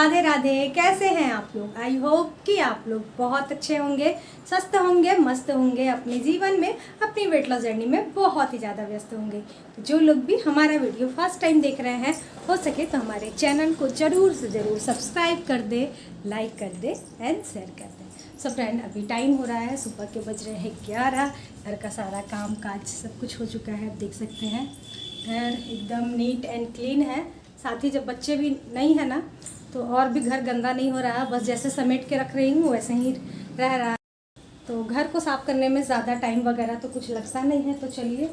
राधे राधे। कैसे हैं आप लोग? आई होप कि आप लोग बहुत अच्छे होंगे, स्वस्थ होंगे, मस्त होंगे, अपने जीवन में अपनी वेट लॉस जर्नी में बहुत ही ज़्यादा व्यस्त होंगे। तो जो लोग भी हमारा वीडियो फर्स्ट टाइम देख रहे हैं, हो सके तो हमारे चैनल को ज़रूर से ज़रूर सब्सक्राइब कर दे, लाइक कर दे एंड शेयर कर दे। सो फ्रेंड, अभी टाइम हो रहा है, सुबह के बज रहे हैं 11। घर का सारा काम काज सब कुछ हो चुका है, आप देख सकते हैं। घर एकदम नीट एंड क्लीन है। साथ ही जब बच्चे भी नहीं है ना, तो और भी घर गंदा नहीं हो रहा। बस जैसे समेट के रख रही हूँ वैसे ही रह रहा है। तो घर को साफ़ करने में ज़्यादा टाइम वगैरह तो कुछ लगता नहीं है। तो चलिए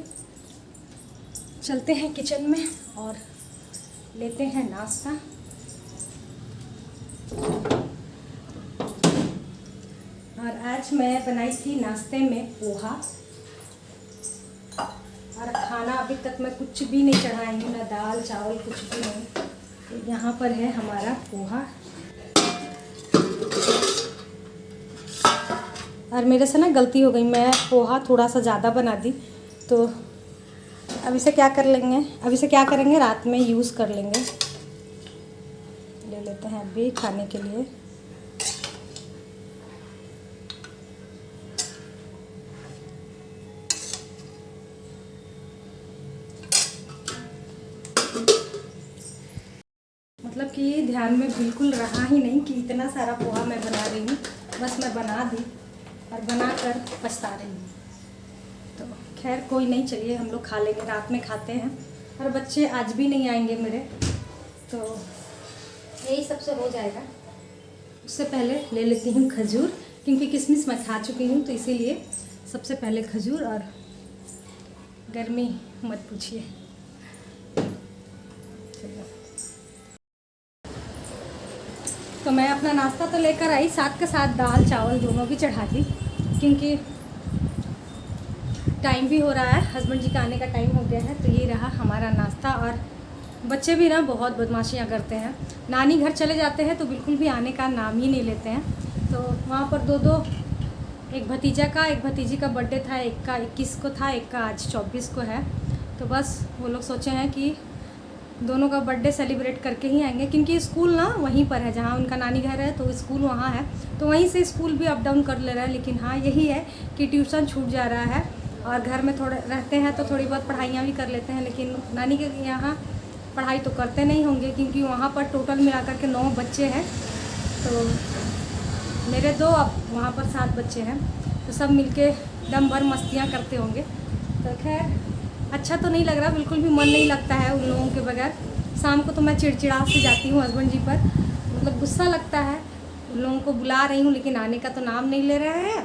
चलते हैं किचन में और लेते हैं नाश्ता। और आज मैं बनाई थी नाश्ते में पोहा, और खाना अभी तक मैं कुछ भी नहीं चढ़ाई हूँ, ना दाल चावल कुछ भी नहीं। तो यहाँ पर है हमारा पोहा। और मेरे से ना गलती हो गई, मैं पोहा थोड़ा सा ज़्यादा बना दी। तो अब इसे क्या करेंगे, रात में यूज़ कर लेंगे। ले लेते हैं अभी खाने के लिए। मतलब कि ध्यान में बिल्कुल रहा ही नहीं कि इतना सारा पोहा मैं बना रही हूँ। बस मैं बना दी और बनाकर पछता रही हूँ। तो खैर कोई नहीं, चलिए हम लोग खा लेंगे, रात में खाते हैं। और बच्चे आज भी नहीं आएंगे मेरे, तो यही सबसे हो जाएगा। उससे पहले ले लेती हूँ खजूर, क्योंकि किशमिश मैं खा चुकी हूँ, तो इसीलिए सबसे पहले खजूर। और गर्मी मत पूछिए। तो मैं अपना नाश्ता तो लेकर आई, साथ के साथ दाल चावल दोनों भी चढ़ा दी, क्योंकि टाइम भी हो रहा है, हस्बैंड जी का आने का टाइम हो गया है। तो ये रहा हमारा नाश्ता। और बच्चे भी ना बहुत बदमाशियाँ करते हैं। नानी घर चले जाते हैं तो बिल्कुल भी आने का नाम ही नहीं लेते हैं। तो वहाँ पर दो एक भतीजा का, एक भतीजी का बर्थडे था, एक का 21 को था, एक का आज 24 को है। तो बस वो लोग सोचे हैं कि दोनों का बर्थडे सेलिब्रेट करके ही आएंगे, क्योंकि स्कूल ना वहीं पर है जहाँ उनका नानी घर है, तो स्कूल वहाँ है। तो वहीं से स्कूल भी अप डाउन कर ले रहा है। लेकिन हाँ, यही है कि ट्यूशन छूट जा रहा है और घर में थोड़े रहते हैं तो थोड़ी बहुत पढ़ाइयाँ भी कर लेते हैं। लेकिन नानी के यहाँ पढ़ाई तो करते नहीं होंगे, क्योंकि वहाँ पर टोटल मिलाकर के 9 बच्चे हैं। तो मेरे 2, अब वहाँ पर 7 बच्चे हैं। तो सब मिलके दम भर मस्तियाँ करते होंगे। तो खैर अच्छा तो नहीं लग रहा, बिल्कुल भी मन नहीं लगता है उन लोगों के बगैर। शाम को तो मैं चिड़चिड़ा से जाती हूँ हस्बैंड जी पर, मतलब गुस्सा लगता है। उन लोगों को बुला रही हूँ लेकिन आने का तो नाम नहीं ले रहे हैं,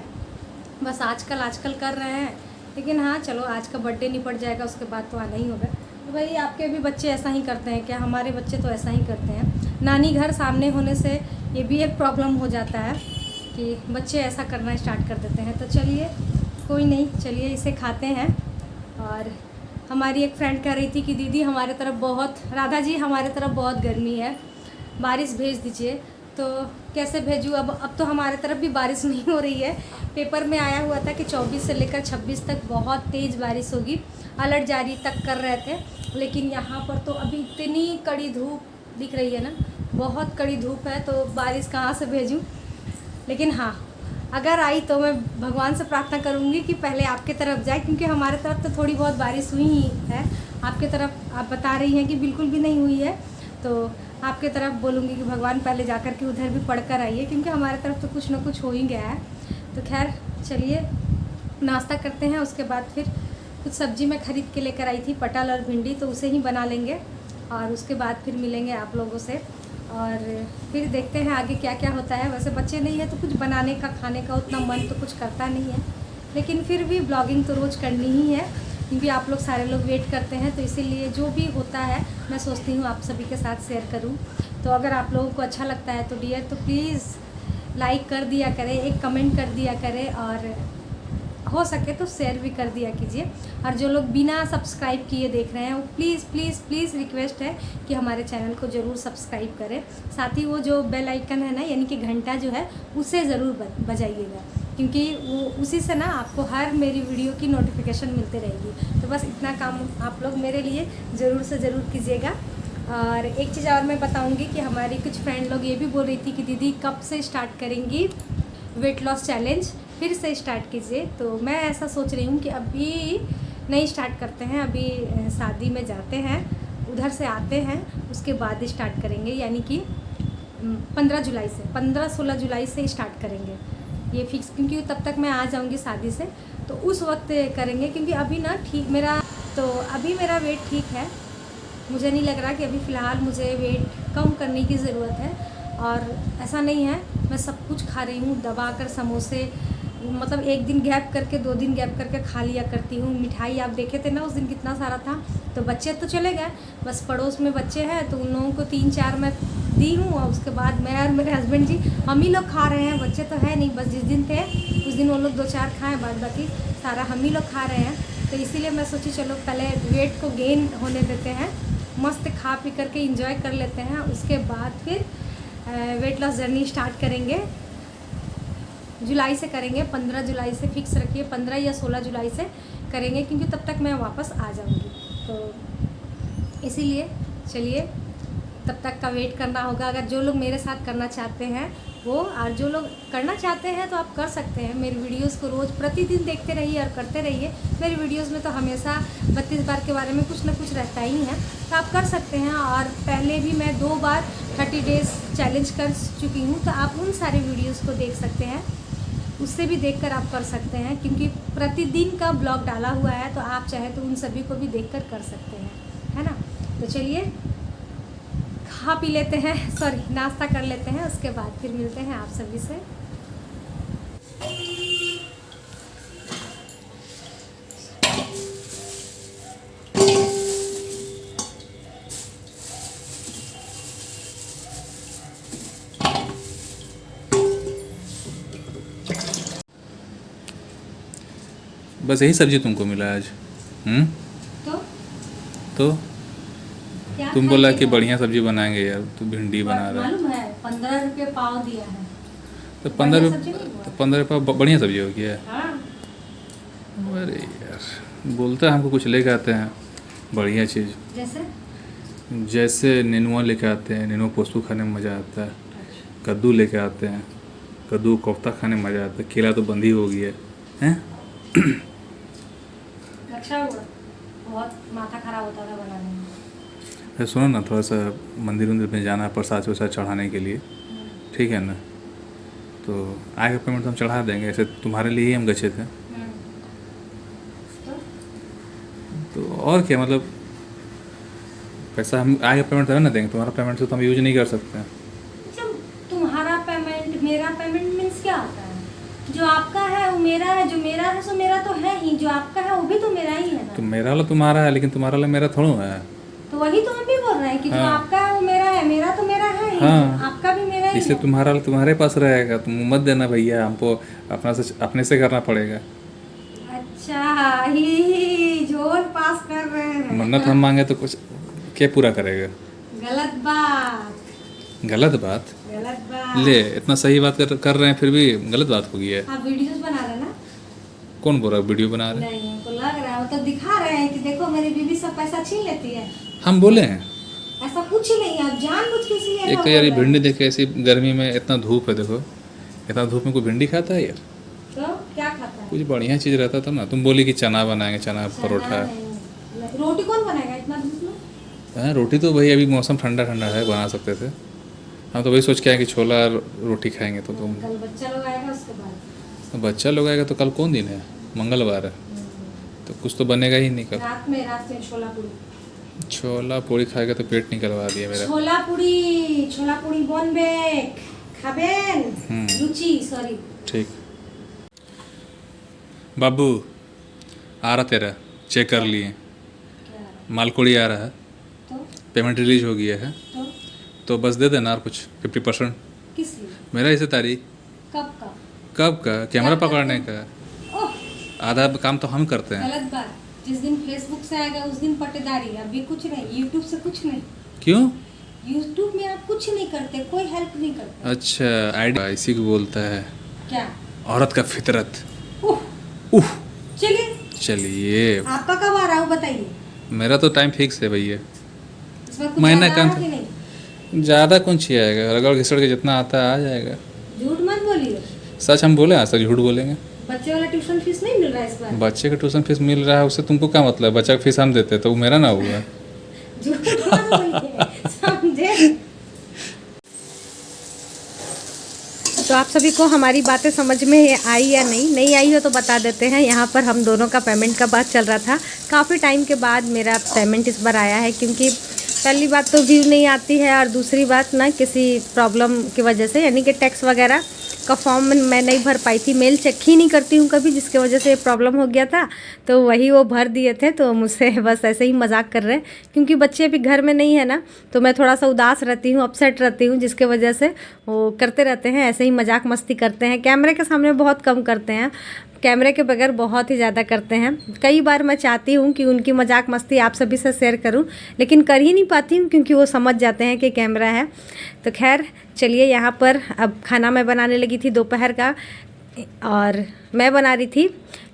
बस आजकल कर रहे हैं। लेकिन हाँ चलो, आज का बर्थडे निपट जाएगा, उसके बाद तो आना ही होगा। तो भाई आपके भी बच्चे ऐसा ही करते हैं क्या? हमारे बच्चे तो ऐसा ही करते हैं। नानी घर सामने होने से ये भी एक प्रॉब्लम हो जाता है कि बच्चे ऐसा करना स्टार्ट कर देते हैं। तो चलिए कोई नहीं, चलिए इसे खाते हैं। और हमारी एक फ्रेंड कह रही थी कि दीदी हमारे तरफ बहुत, राधा जी हमारे तरफ बहुत गर्मी है, बारिश भेज दीजिए। तो कैसे भेजूँ? अब तो हमारे तरफ भी बारिश नहीं हो रही है। पेपर में आया हुआ था कि 24 से लेकर 26 तक बहुत तेज़ बारिश होगी, अलर्ट जारी तक कर रहे थे। लेकिन यहाँ पर तो अभी इतनी कड़ी धूप दिख रही है ना, बहुत कड़ी धूप है। तो बारिश कहाँ से भेजूँ? लेकिन हाँ, अगर आई तो मैं भगवान से प्रार्थना करूँगी कि पहले आपके तरफ जाए, क्योंकि हमारे तरफ तो थोड़ी बहुत बारिश हुई ही है। आपके तरफ आप बता रही हैं कि बिल्कुल भी नहीं हुई है, तो आपके तरफ बोलूँगी कि भगवान पहले जाकर के उधर भी पढ़ कर आइए, क्योंकि हमारे तरफ तो कुछ ना कुछ हो ही गया है। तो खैर चलिए नाश्ता करते हैं, उसके बाद फिर कुछ सब्ज़ी मैं ख़रीद के लेकर आई थी, पटल और भिंडी, तो उसे ही बना लेंगे। और उसके बाद फिर मिलेंगे आप लोगों से और फिर देखते हैं आगे क्या क्या होता है। वैसे बच्चे नहीं है तो कुछ बनाने का, खाने का उतना मन तो कुछ करता नहीं है, लेकिन फिर भी ब्लॉगिंग तो रोज़ करनी ही है, क्योंकि आप लोग सारे लोग वेट करते हैं। तो इसीलिए जो भी होता है मैं सोचती हूँ आप सभी के साथ शेयर करूँ। तो अगर आप लोगों को अच्छा लगता है तो डियर, तो प्लीज़ लाइक कर दिया करें, एक कमेंट कर दिया करें, और हो सके तो शेयर भी कर दिया कीजिए। और जो लोग बिना सब्सक्राइब किए देख रहे हैं, वो प्लीज़ प्लीज़ प्लीज़ रिक्वेस्ट है कि हमारे चैनल को ज़रूर सब्सक्राइब करें। साथ ही वो जो बेल आइकन है ना, यानी कि घंटा जो है, उसे ज़रूर बजाइएगा, क्योंकि वो उसी से ना आपको हर मेरी वीडियो की नोटिफिकेशन मिलती रहेगी। तो बस इतना काम आप लोग मेरे लिए ज़रूर से ज़रूर कीजिएगा। और एक चीज़ और मैं बताऊंगी कि हमारी कुछ फ्रेंड लोग ये भी बोल रही थी कि दीदी कब से स्टार्ट करेंगी वेट लॉस चैलेंज, फिर से स्टार्ट कीजिए। तो मैं ऐसा सोच रही हूँ कि अभी नहीं स्टार्ट करते हैं, अभी शादी में जाते हैं, उधर से आते हैं, उसके बाद स्टार्ट करेंगे, यानी कि 15 जुलाई से 15-16 जुलाई से स्टार्ट करेंगे ये फिक्स, क्योंकि तब तक मैं आ जाऊंगी शादी से, तो उस वक्त करेंगे। क्योंकि अभी ना ठीक अभी मेरा वेट ठीक है, मुझे नहीं लग रहा कि अभी फ़िलहाल मुझे वेट कम करने की ज़रूरत है। और ऐसा नहीं है, मैं सब कुछ खा रही हूँ दबा कर, समोसे मतलब एक दिन गैप करके 2 दिन गैप करके खा लिया करती हूँ। मिठाई आप देखे थे ना उस दिन कितना सारा था। तो बच्चे तो चले गए, बस पड़ोस में बच्चे हैं तो उन लोगों को 3-4 मैं दी हूँ, और उसके बाद मैं और मेरे हस्बैंड जी हम ही लोग खा रहे हैं। बच्चे तो है नहीं, बस जिस दिन थे उस दिन वो लोग 2-4 खाएँ, बाद बाकी सारा हम ही लोग खा रहे हैं। तो इसीलिए मैं सोची चलो पहले वेट को गेन होने देते हैं, मस्त खा पी करके इंजॉय कर लेते हैं, उसके बाद फिर वेट लॉस जर्नी स्टार्ट करेंगे। जुलाई से करेंगे, 15 जुलाई से फिक्स रखिए, 15 या 16 जुलाई से करेंगे, क्योंकि तब तक मैं वापस आ जाऊंगी। तो इसीलिए चलिए तब तक का वेट करना होगा। अगर जो लोग मेरे साथ करना चाहते हैं वो, और जो लोग करना चाहते हैं तो आप कर सकते हैं। मेरी वीडियोस को रोज़ प्रतिदिन देखते रहिए और करते रहिए। मेरी वीडियोस में तो हमेशा 32 बार के बारे में कुछ ना कुछ रहता ही है, तो आप कर सकते हैं। और पहले भी मैं 2 बार 30 डेज़ चैलेंज कर चुकी हूँ, तो आप उन सारे वीडियोज़ को देख सकते हैं, उससे भी देखकर आप कर सकते हैं, क्योंकि प्रतिदिन का ब्लॉग डाला हुआ है, तो आप चाहे तो उन सभी को भी देखकर कर सकते हैं, है ना। तो चलिए खा पी लेते हैं, सॉरी नाश्ता कर लेते हैं, उसके बाद फिर मिलते हैं आप सभी से। बस यही सब्जी तुमको मिला आज? तो क्या तुम बोला कि खाइएगा? बढ़िया सब्जी बनाएंगे यार, तू भिंडी बना रहा है। मालूम है 15 रुपये पाव दिया है। तो बढ़िया 15 सब्जी नहीं हुआ? तो 15 रुपये बढ़िया सब्जी हो गया है। हाँ, अरे यार, बोलता है हमको कुछ लेके आते हैं बढ़िया चीज़, जैसे नेनुआ लेके आते हैं, नेनुआ पोस्तू खाने में मज़ा आता है, कद्दू लेके आते हैं, कद्दू कोफ्ता खाने में मज़ा आता है, केला तो बंद ही हो गया है। अच्छा हुआ, बहुत माथा खराब होता था बनाने में। अरे सुनो ना, थोड़ा सा मंदिर में जाना है प्रसाद वरसाद चढ़ाने के लिए, ठीक है ना। तो आगे पेमेंट तो हम चढ़ा देंगे, ऐसे तुम्हारे लिए ही हम गए थे। तो और क्या, मतलब पैसा हम आगे पेमेंट तभी ना देंगे, तुम्हारा पेमेंट से तो हम यूज नहीं कर सकते हैं। जब तुम्हारा पेमेंट मेरा पेमेंट मीन्स क्या होता है? जो आपका है वो मेरा है, जो मेरा है सो मेरा तो है ही, जो आपका है वो भी तो मेरा ही है ना। तो मेरा वाला तुम्हारा है, लेकिन तुम्हारा वाला मेरा थोड़ा है। तो वही तो हम भी बोल रहे हैं कि जो हाँ। आपका है वो मेरा है, मेरा तो मेरा है ही, हाँ। आपका भी मेरा ही इसलिए है। तुम्हारा वाला तुम्हारे पास रहेगा, तुम मत देना भैया, हमको अपने से करना पड़ेगा। अच्छा ही झोल पास कर रहे हैं। मन्नत हम मांगे तो कुछ क्या पूरा करेगा? गलत बात, गलत बात? गलत बात। ले, इतना सही बात कर रहे हैं फिर भी गलत बात हो गई है। आप वीडियोस बना रहे हैं ना? कौन बोल रहा है वीडियो बना रहे? नहीं, उनको लग रहा है, वो तो दिखा रहे हैं कि देखो मेरी बीवी सब पैसा छीन लेती है। हम बोले हैं ऐसा कुछ नहीं, आप जानबूझ के इसलिए एक तो यार ये भिंडी देखे, ऐसी गर्मी में इतना धूप है, देखो इतना धूप में कोई भिंडी खाता है यार? तो क्या खाता है? कुछ बढ़िया चीज़ रहता था ना। तुम बोली कि चना बनाएंगे, चना परोठा। रोटी कौन बनाएगा इतना धूप में? हाँ, रोटी तो भाई अभी मौसम ठंडा ठंडा है, बना सकते थे। हम तो वही सोच के आए कि छोला रोटी खाएंगे। तो तुम कल बच्चा लोग आएगा, उसके बाद तो बच्चा लोग आएगा, तो कल कौन दिन है? मंगलवार है, तो कुछ तो बनेगा ही नहीं कल। रात में छोला पूरी खाएगा तो पेट निकलवा दिया मेरा। छोला पूरी बोनबेक खाबेन रुचि, सॉरी। ठीक बाबू, आ रहा तेरा, चेक कर लिए, मालकोड़ी आ रहा है, तो पेमेंट रिलीज हो गया है, तो बस दे देना और कुछ 50%। किस लिए? मेरा इसे तारीख कब का कैमरा पकड़ने का, ओह, आधा काम तो हम करते हैं। गलत बात। जिस दिन फेसबुक से आएगा उस दिन पट्टेदारी, अभी कुछ नहीं, यूट्यूब से कुछ नहीं। क्यों? यूट्यूब में आप कुछ नहीं करते, कोई हेल्प नहीं करते। अच्छा, आईडी इसी को बोलता है क्या? औरत का फितरत। उह, चलिए चलिए, आपका कब आ रहा है वो बताइए। मेरा तो टाइम फिक्स है भैया। इसमें कुछ महीना ज़्यादा का है कि नहीं? ज़्यादा कौन चाहिए आएगा, रगड़ घिसड़ के जितना आता है आ जाएगा। झूठ मत बोलिए। सच हम बोले, आज तक झूठ बोलेंगे। बच्चे वाला ट्यूशन फीस नहीं मिल रहा है इस बार? बच्चे का ट्यूशन फीस मिल रहा है, उससे तुमको क्या मतलब? बच्चा का फीस हम देते तो वो मेरा ना हुआ। झूठ मत बोलिए, समझे? तो आप सभी को हमारी बातें समझ में आई या नहीं आई हो तो बता देते हैं। यहाँ पर हम दोनों का पेमेंट का बात चल रहा था। काफ़ी टाइम के बाद मेरा पेमेंट इस बार आया है, क्योंकि पहली बात तो व्यू नहीं आती है और दूसरी बात ना किसी प्रॉब्लम की वजह से, यानी कि टैक्स वगैरह का फॉर्म मैं नहीं भर पाई थी। मेल चेक ही नहीं करती हूँ कभी, जिसकी वजह से प्रॉब्लम हो गया था। तो वही वो भर दिए थे, तो मुझसे बस ऐसे ही मजाक कर रहे हैं, क्योंकि बच्चे अभी घर में नहीं है ना, तो मैं थोड़ा सा उदास रहती हूँ, अपसेट रहती हूँ, जिसके वजह से वो करते रहते हैं, ऐसे ही मजाक मस्ती करते हैं। कैमरे के सामने बहुत कम करते हैं, कैमरे के बगैर बहुत ही ज़्यादा करते हैं। कई बार मैं चाहती हूँ कि उनकी मजाक मस्ती आप सभी से शेयर करूँ, लेकिन कर ही नहीं पाती हूँ, क्योंकि वो समझ जाते हैं कि कैमरा है। तो खैर चलिए, यहाँ पर अब खाना मैं बनाने लगी थी दोपहर का, और मैं बना रही थी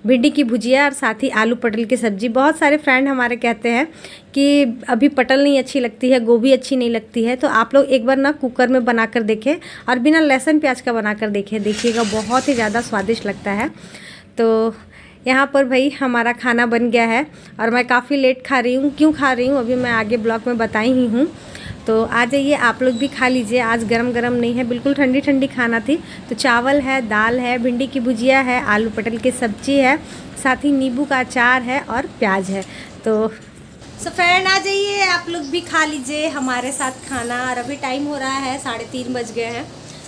भिंडी की भुजिया और साथ ही आलू पटल की सब्ज़ी। बहुत सारे फ्रेंड हमारे कहते हैं कि अभी पटल नहीं अच्छी लगती है, गोभी अच्छी नहीं लगती है, तो आप लोग एक बार ना कुकर में बना कर देखें और बिना लहसुन प्याज का बना कर देखें, देखिएगा बहुत ही ज़्यादा स्वादिष्ट लगता है। तो यहाँ पर भाई हमारा खाना बन गया है और मैं काफ़ी लेट खा रही हूँ। क्यों खा रही हूँ अभी मैं आगे ब्लॉग में बताई ही हूँ, तो आ जाइए आप लोग भी खा लीजिए। आज गरम गरम नहीं है, बिल्कुल ठंडी ठंडी खाना थी। तो चावल है, दाल है, भिंडी की भुजिया है, आलू पटल की सब्जी है, साथ ही नींबू का अचार है और प्याज है। तो फ्रेंड आ जाइए आप लोग भी खा लीजिए हमारे साथ खाना। और अभी टाइम हो रहा है 3:30 बज गए हैं।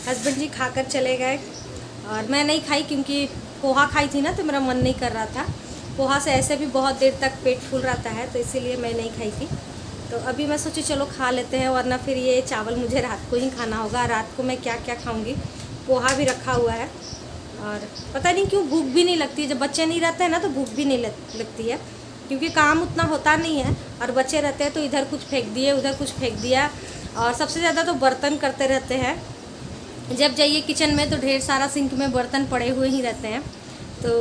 हस्बैंड जी खाकर चले गए और मैं नहीं खाई, क्योंकि पोहा खाई थी ना, तो मेरा मन नहीं कर रहा था। पोहा से ऐसे भी बहुत देर तक पेट फूल रहता है, तो इसीलिए मैं नहीं खाई थी। तो अभी मैं सोची चलो खा लेते हैं, वरना फिर ये चावल मुझे रात को ही खाना होगा। रात को मैं क्या क्या खाऊंगी, पोहा भी रखा हुआ है और पता नहीं क्यों भूख भी नहीं लगती है। जब बच्चे नहीं रहते हैं ना तो भूख भी नहीं लगती है, क्योंकि काम उतना होता नहीं है, और बच्चे रहते हैं तो इधर कुछ फेंक दिए उधर कुछ फेंक दिया, और सबसे ज़्यादा तो बर्तन करते रहते हैं। जब जाइए किचन में तो ढेर सारा सिंक में बर्तन पड़े हुए ही रहते हैं। तो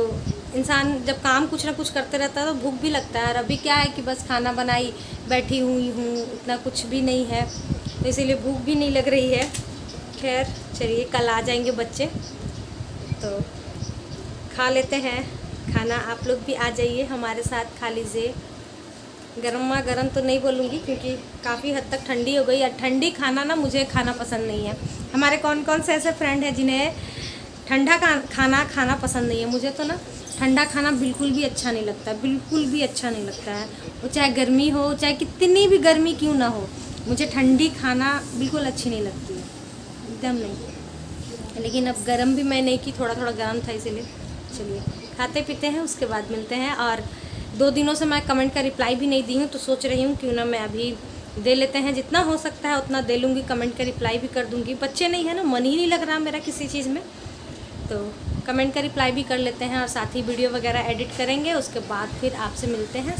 इंसान जब काम कुछ ना कुछ करते रहता है तो भूख भी लगता है। और अभी क्या है कि बस खाना बनाई बैठी हुई हूँ, इतना कुछ भी नहीं है, तो इसीलिए भूख भी नहीं लग रही है। खैर चलिए, कल आ जाएंगे बच्चे तो खा लेते हैं खाना। आप लोग भी आ जाइए हमारे साथ, खा लीजिए। गर्मा गर्म तो नहीं बोलूँगी, क्योंकि काफ़ी हद तक ठंडी हो गई। और ठंडी खाना ना मुझे खाना पसंद नहीं है। हमारे कौन कौन से ऐसे फ्रेंड हैं जिन्हें ठंडा खाना पसंद नहीं है? मुझे तो ना ठंडा खाना बिल्कुल भी अच्छा नहीं लगता, बिल्कुल भी अच्छा नहीं लगता है। वो चाहे गर्मी हो, चाहे कितनी भी गर्मी क्यों ना हो, मुझे ठंडी खाना बिल्कुल अच्छी नहीं लगती है, एकदम नहीं। लेकिन अब गर्म भी मैं नहीं की, थोड़ा थोड़ा गर्म था, इसीलिए चलिए खाते पीते हैं, उसके बाद मिलते हैं। और 2 दिनों से मैं कमेंट का रिप्लाई भी नहीं दी हूँ, तो सोच रही हूँ क्यों ना मैं अभी दे लेते हैं। जितना हो सकता है उतना दे लूँगी, कमेंट का रिप्लाई भी कर दूँगी। बच्चे नहीं है ना, मन ही नहीं लग रहा मेरा किसी चीज़ में, तो कमेंट का रिप्लाई भी कर लेते हैं और साथ ही वीडियो वगैरह एडिट करेंगे। उसके बाद फिर आपसे मिलते हैं।